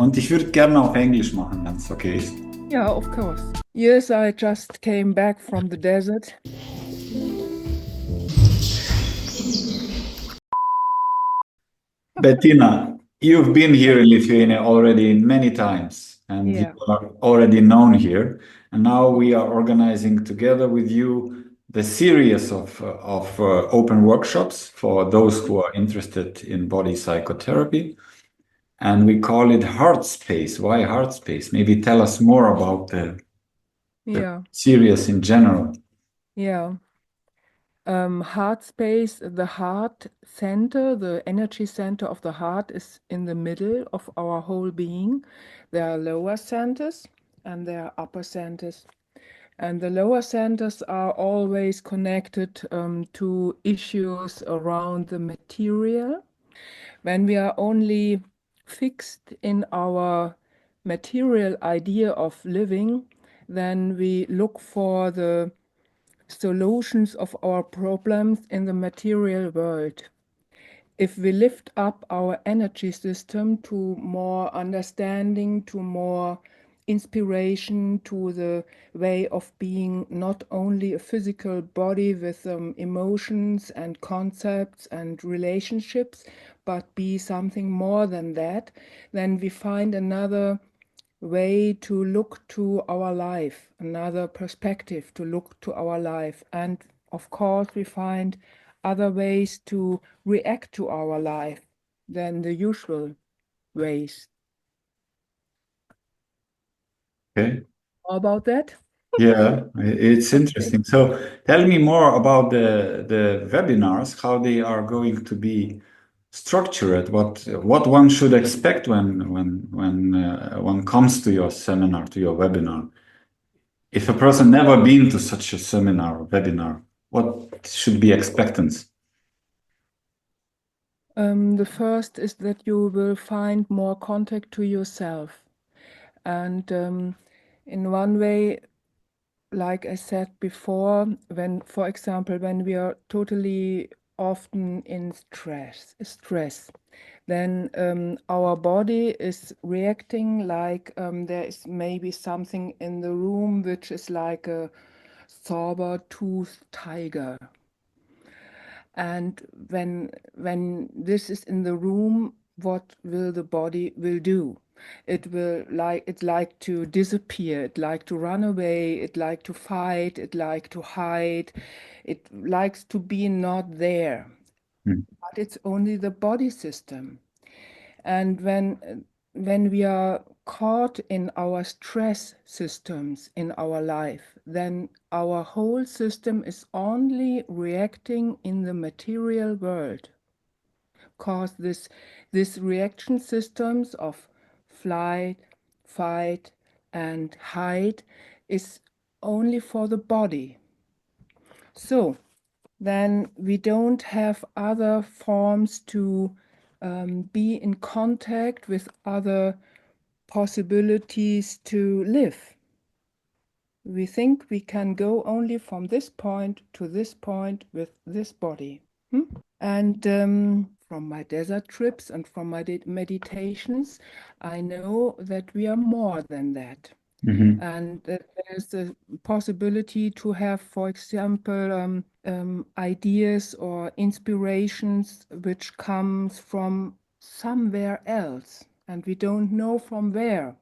Und ich würde gerne auf Englisch machen, wenn es okay ist. Yeah, of course. Yes, I just came back from the desert. Bettina, you've been here in Lithuania already many times, and Yeah. you are already known here. And now we are organizing together with you the series of open workshops for those who are interested in body psychotherapy. And we call it HEARTSPACE. Why HEARTSPACE? Maybe tell us more about the Yeah. series in general. Yeah. Heart space, the heart center, the energy center of the heart is in the middle of our whole being. There are lower centers and there are upper centers. And the lower centers are always connected to issues around the material. When we are only fixed in our material idea of living, then we look for the solutions of our problems in the material world. If we lift up our energy system to more understanding, to more inspiration, to the way of being not only a physical body with emotions and concepts and relationships, but be something more than that, then we find another way to look to our life, another perspective to look to our life. And of course, we find other ways to react to our life than the usual ways. Okay. How about that? Yeah, it's interesting. So tell me more about the webinars, how they are going to be structured, what one should expect when one comes to your seminar, to your webinar. If a person never been to such a seminar or webinar, what should be expectance? The first is that you will find more contact to yourself. And in one way, like I said before, when, for example, when we are totally often in stress, then our body is reacting like there is maybe something in the room which is like a saber-toothed tiger. And when this is in the room, what will the body will do? It like to disappear, it like to run away, it like to fight, it like to hide, it likes to be not there. But it's only the body system. And when we are caught in our stress systems in our life, then our whole system is only reacting in the material world. Because this reaction systems of flight, fight, and hide is only for the body. So then we don't have other forms to be in contact with other possibilities to live. We think we can go only from this point to this point with this body. And from my desert trips and from my meditations, I know that we are more than that. And that there's the possibility to have, for example, ideas or inspirations which comes from somewhere else, and we don't know from where.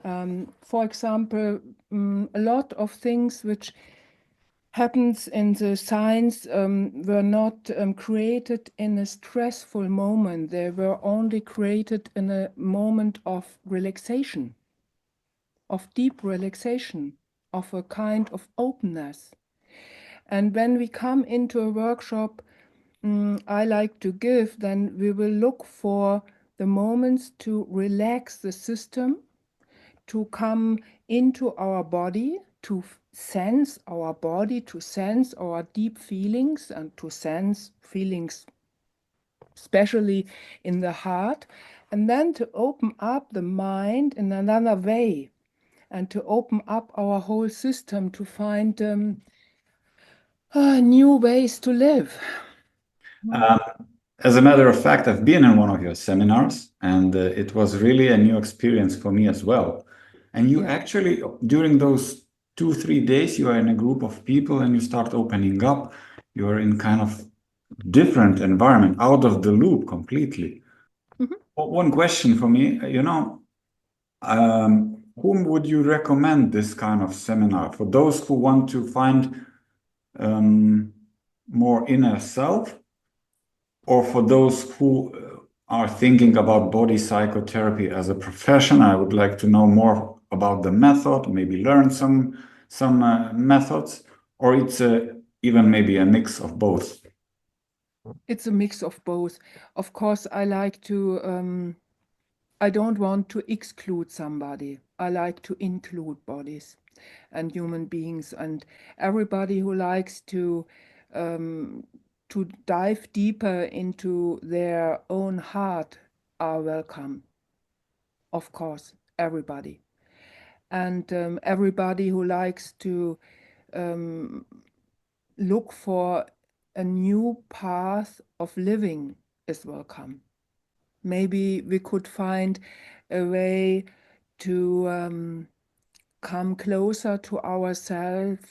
For example, a lot of things which happens in the science were not created in a stressful moment. They were only created in a moment of relaxation, of deep relaxation, of a kind of openness. And when we come into a workshop I like to give, then we will look for the moments to relax the system, to come into our body, to sense our body, to sense our deep feelings, and to sense feelings especially in the heart, and then to open up the mind in another way, and to open up our whole system to find new ways to live. As a matter of fact, I've been in one of your seminars, and it was really a new experience for me as well. And you actually, during those 2-3 days, you are in a group of people and you start opening up. You are in kind of different environment, out of the loop completely. One question for me, whom would you recommend this kind of seminar for those who want to find more inner self, or for those who are thinking about body psychotherapy as a profession? I would like to know more about the method, maybe learn some methods, or it's even maybe a mix of both. It's a mix of both. Of course, I like to, I don't want to exclude somebody. I like to include bodies and human beings, and everybody who likes to dive deeper into their own heart are welcome. Of course, everybody. And everybody who likes to look for a new path of living is welcome. Maybe we could find a way to come closer to ourselves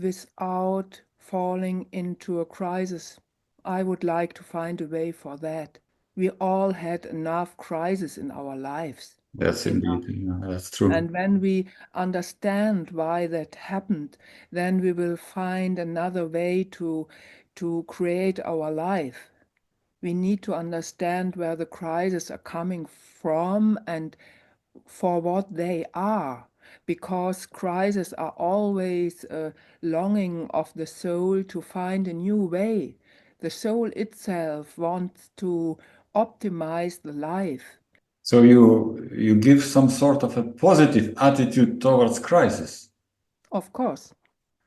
without falling into a crisis. I would like to find a way for that. We all had enough crises in our lives. That's indeed, that's true. And when we understand why that happened, then we will find another way to create our life. We need to understand where the crises are coming from and for what they are, because crises are always a longing of the soul to find a new way. The soul itself wants to optimize the life. So you give some sort of a positive attitude towards crisis. Of course.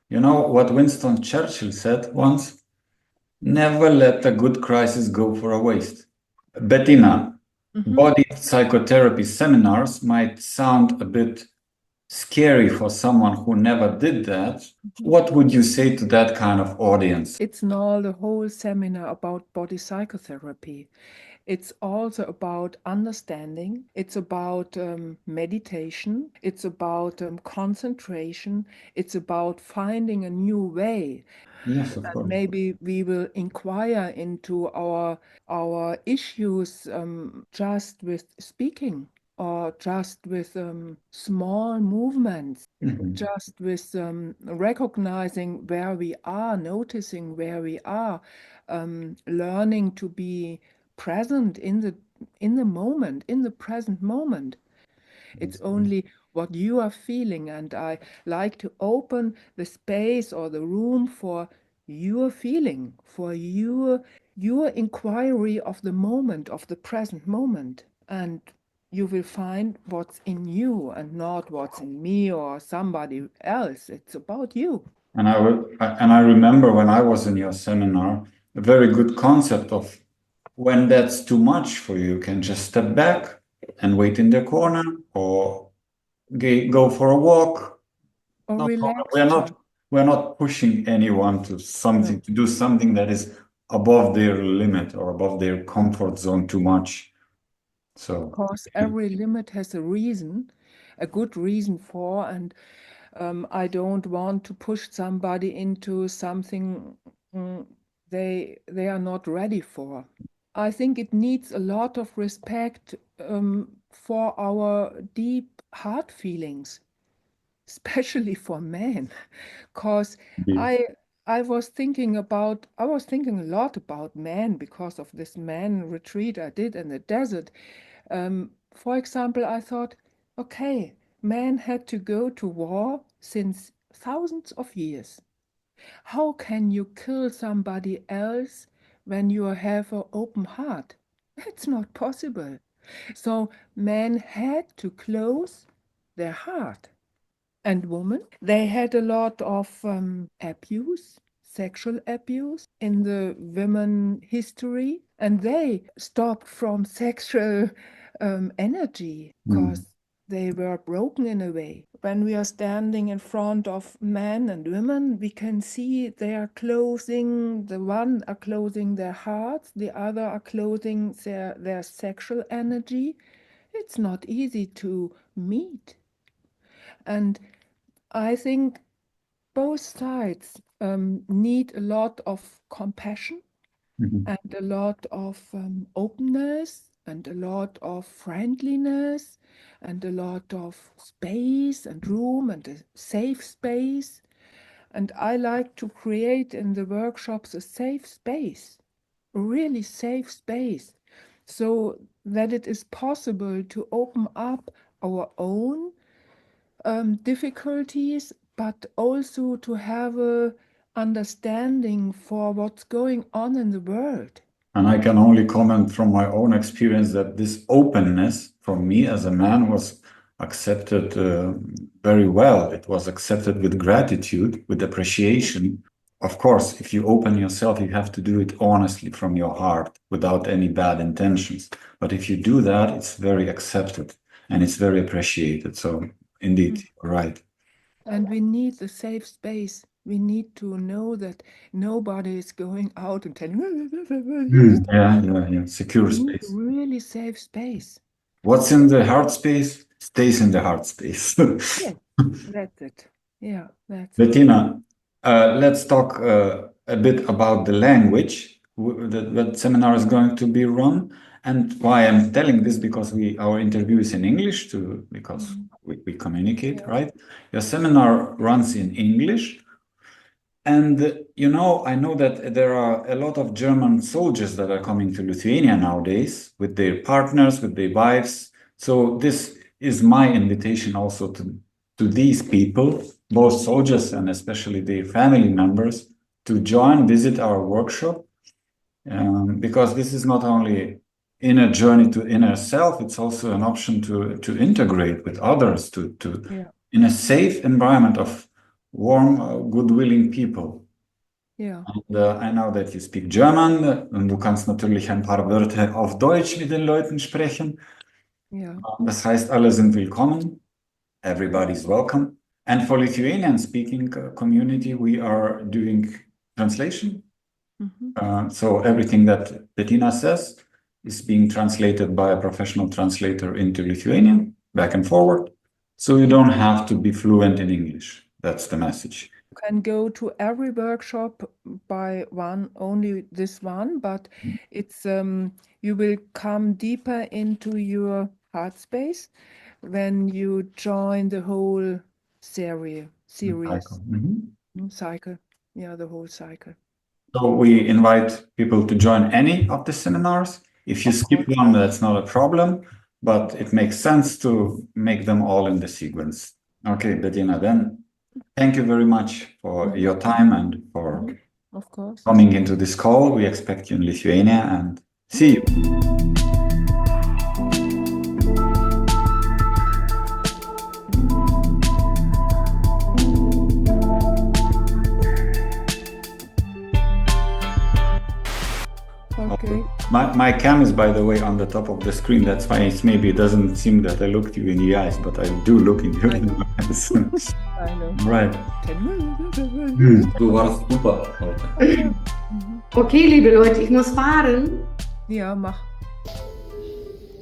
You know what Winston Churchill said once? Never let a good crisis go for a waste. Bettina, body psychotherapy seminars might sound a bit scary for someone who never did that. What would you say to that kind of audience? It's not a whole seminar about body psychotherapy. It's also about understanding. It's about meditation. It's about concentration. It's about finding a new way. Yes, of And course. maybe we will inquire into our issues just with speaking, or just with small movements, just with recognizing where we are, noticing where we are, learning to be present in the moment, in the present moment. It's only what you are feeling, and I like to open the space or the room for your feeling, for your inquiry of the moment, of the present moment. And you will find what's in you and not what's in me or somebody else. It's about you. And I remember when I was in your seminar, a very good concept of when that's too much for you, you can just step back and wait in the corner, or go for a walk. Or No problem. relax. We're not pushing anyone to something, to do something that is above their limit or above their comfort zone too much. So, Because every limit has a reason, a good reason for, and I don't want to push somebody into something they are not ready for. I think it needs a lot of respect for our deep heart feelings, especially for men, because I was thinking a lot about men because of this man retreat I did in the desert. For example, I thought, okay, men had to go to war since thousands of years. How can you kill somebody else when you have an open heart? It's not possible. So men had to close their heart. And women, they had a lot of abuse, sexual abuse in the women history, and they stopped from sexual energy because they were broken in a way. When we are standing in front of men and women, we can see they are closing, the one are closing their hearts, the other are closing their sexual energy. It's not easy to meet. And I think both sides need a lot of compassion and a lot of openness and a lot of friendliness and a lot of space and room and a safe space. And I like to create in the workshops a safe space, a really safe space, so that it is possible to open up our own difficulties, but also to have a understanding for what's going on in the world. And I can only comment from my own experience that this openness from me as a man was accepted very well. It was accepted with gratitude, with appreciation. Of course, if you open yourself, you have to do it honestly from your heart without any bad intentions. But if you do that, it's very accepted and it's very appreciated. So indeed, you're right. And we need the safe space. We need to know that nobody is going out and telling, Yeah. Secure space. Really safe space. What's in the heart space stays in the heart space. Yeah, that's it. Yeah, that's it. Bettina, let's talk a bit about the language that seminar is going to be run, and why I'm telling this, because our interview is in English because we communicate, right? Your seminar runs in English, and I know that there are a lot of German soldiers that are coming to Lithuania nowadays with their partners, with their wives. So this is my invitation also to these people, both soldiers and especially their family members, to visit our workshop, because this is not only inner journey to inner self, it's also an option to integrate with others, in a safe environment of warm, good-willing people. Yeah. And I know that you speak German, und du kannst natürlich ein paar Wörter auf Deutsch mit den Leuten sprechen. Yeah. Das heißt, alle sind willkommen. Everybody's welcome. And for Lithuanian-speaking community, we are doing translation. So everything that Bettina says is being translated by a professional translator into Lithuanian, back and forward. So you don't have to be fluent in English. That's the message. You can go to every workshop by only this one, but it's you will come deeper into your heart space when you join the whole series. Cycle. Yeah, the whole cycle. So we invite people to join any of the seminars. If you skip one, that's not a problem, but it makes sense to make them all in the sequence. Okay, Bettina, then thank you very much for your time and for coming into this call. We expect you in Lithuania, and see you. Okay. My cam is, by the way, on the top of the screen. That's why maybe it doesn't seem that I looked you in the eyes, but I do look in you in the eyes. I know. Right. Du warst super heute. Okay, liebe Leute, ich muss fahren. Ja, mach.